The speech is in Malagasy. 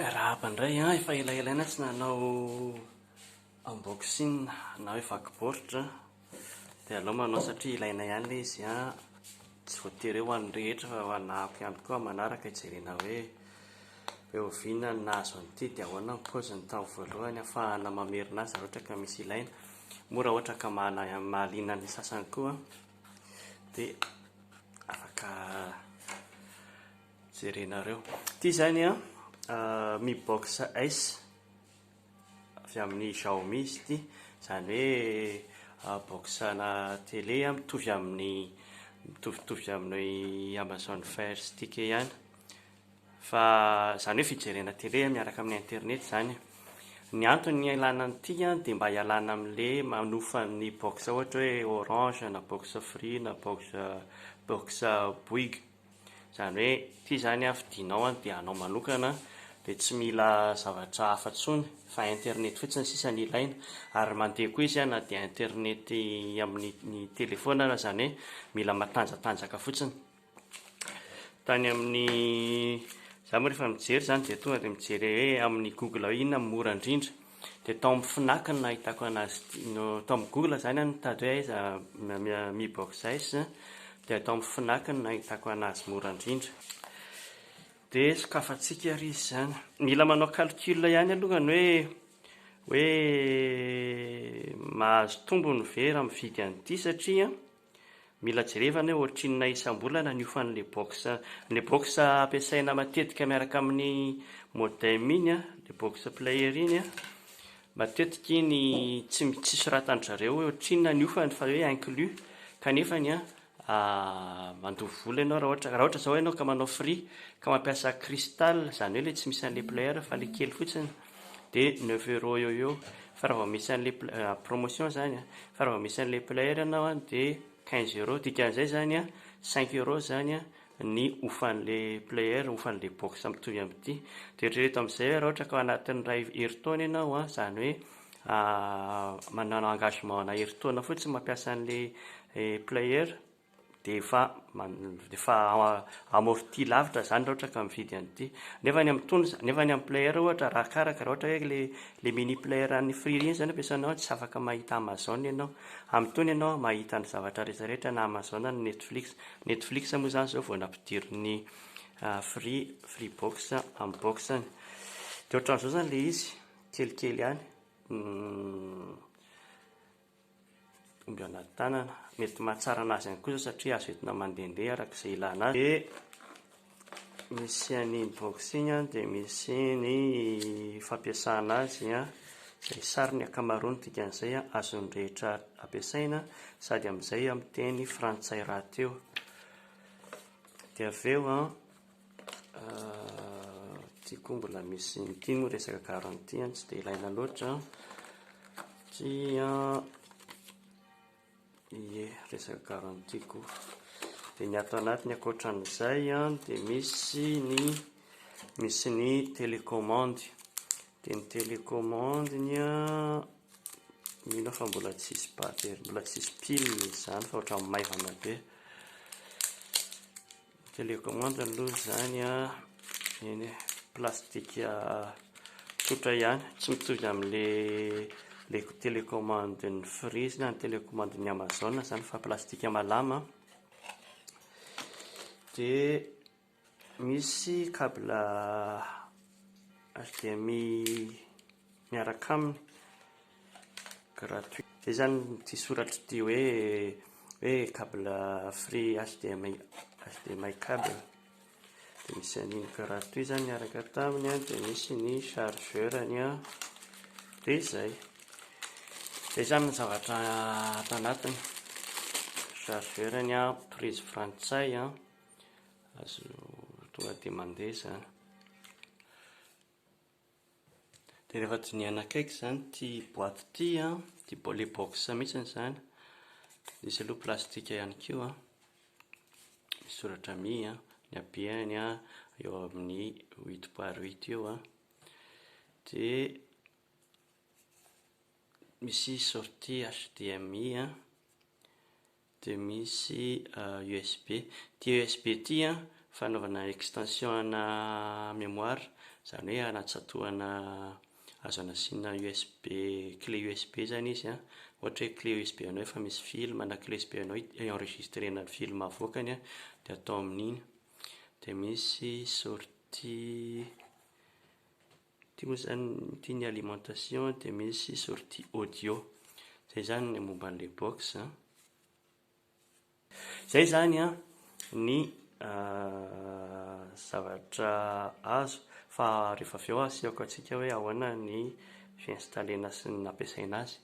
Raha pandray efa elaelaina tsy nanao unboxing na hoe vaky baoritra dia aleo manao satria ilaina ihany ilay izy tsy voatery ho an'ny rehetra fa ho anako ihany koa manaraka hijerena hoe oviana ny nahazo an'ity dia ahoana ny paoziny tamin'ny voalohany ahafahana mamerina azy raha ohatra ka misy ilaina, moa raha ohatra ka mahaliana ny sasany koa dia afaka jerenareo. Ity zany Mi Box S avy amin'ny Xiaomi izy ity, izany hoe boxana télé mitovitovy amin'ny Amazon Fire Stick ihany, fa izany hoe fijerena télé miaraka amin'ny internet zany. Ny antony ialana an'ity dia mba hialana amin'ilay manofa ny box ohatra hoe Orange na box Free na box Bouygues, izany hoe ity zany vidinao dia anao manokana dia tsy mila zavatra hafa intsony fa internet fotsiny sisa ny ilaina, ary mandeha koa izy na dia internet amin'ny telefaonina, izany hoe mila matanjatanjaka fotsiny. Tany amin'ny izaho moa rehefa mijery zany dia tonga dia mijery hoe amin'ny Google inona mora indrindra, dia tao amin'ny Fnac no nahitako anazy tao amin'ny Google zany nitady hoe aiza Mi Box S dia tao amin'ny Fnac no nahitako anazy mora indrindra. Dia sokafantsika ry izy zany, mila manao calcul ihany alohany hoe mahazo tombony ve raha mividy an'ity, satria mila jerevana hoe ohatrinona isam-bolana ny iofan'ilay box. Ilay box ampiasaina matetika miaraka amin'ny modem iny ilay box player iny matetika iny tsy soratan'ny zareo hoe ohatrinona ny iofany fa hoe inclus, kanefa mandovy vola ianao raha ohatra zao ianao ka manao free ka mampiasa cristal, izany hoe ilay tsy misy an'ilay player fa ilay kely fotsiny, dia 9 € eo eo, fa raha vao misy an'ilay promotion zany fa raha vao misy an'ilay player ianao dia 15 €, dikan'izay zany 5 € zany ny ofan'ilay player, ofan'ilay box mitovy amin'ity. Dia eritrereto amin'izay raha ohatra ka ao anatin'ny iray herintaona ianao, izany hoe manao engagement na herintaona fotsiny mampiasa an'ilay player, dia efa amorti lavitra zany raha ohatra ka mividy an'ity. Nefa ny amin'ny player ohatra arakaraka, raha ohatra hoe ilay mini player an'ny free iny zany ampiasanao tsy afaka mahita Amazon ianao, amin'itony ianao mahita ny zavatra rehetrarehetra na Amazon na Netflix moa zany izao vao nampidiry ny free box amin'ny boxany. Dia ohatran'izao zany ilay izy, kelikely ihany, omby anaty tanana, mety mahatsara anazy ihany koa zao satria azo entina mandehandeha arak'izay ilana azy. Dia misy an'iny box iny dia misy ny fampiasana azy izay sary ny ankamaroany, dikan'izay azon'ny rehetra ampiasaina sady amin'izay amin'ny teny frantsay rahateo. Dia avy eo ity koa mbola misy ity moa resaka garantie tsy dia ilaina loatra satria resaka garantie koa. Dia ny ato anatiny ankoatran'izay dia misy ny télécommande. Dia ny télécommande mino fa mbola tsisy batterie, mbola tsisy pile izany fa ohatran'ny maivana be. Télécommande aloha zany iny plastika tsotra ihany, tsy mitovy amin'ilay télécommande ny free na ny télécommande ny Amazon zany fa plastika malama. Dia misy câble HDMI miaraka aminy gratuit. Dia zany ity soratra ity hoe câble free HDMI câble, dia misy an'iny gratuit zany miaraka taminy, dia misy ny chargeurany, dia izay zany ny zavatra ato anatiny. Chargeurany prise frantsay, azo tonga dia mandeha zany. Dia rehefa dinihana akaiky zany ity boaty ity, ilay box mihitsiny zany, misy aloha plastika ihany koa, misy soratra Mi, ny habeany eo amin'ny 8x8 eo, dia misy sortie HDMI, dia misy USB. Ity USB ity fanaovana extension na mémoire, izany hoe anatsatoana azo anasiana USB, clé USB zany izy a, ohatra hoe clé USB anao efa misy film na clé USB anao enregistrena film avoakany a, dia atao amin'iny. Dia misy sortie ity moa zany, ity ny alimentation, dia misy sortie audio. Zay zany ny momba an'ilay box. Zay zany a ny zavatra azo, fa rehefa avy eo asiako antsika hoe ahoana ny fiinstalena sy ny nampiasaina azy.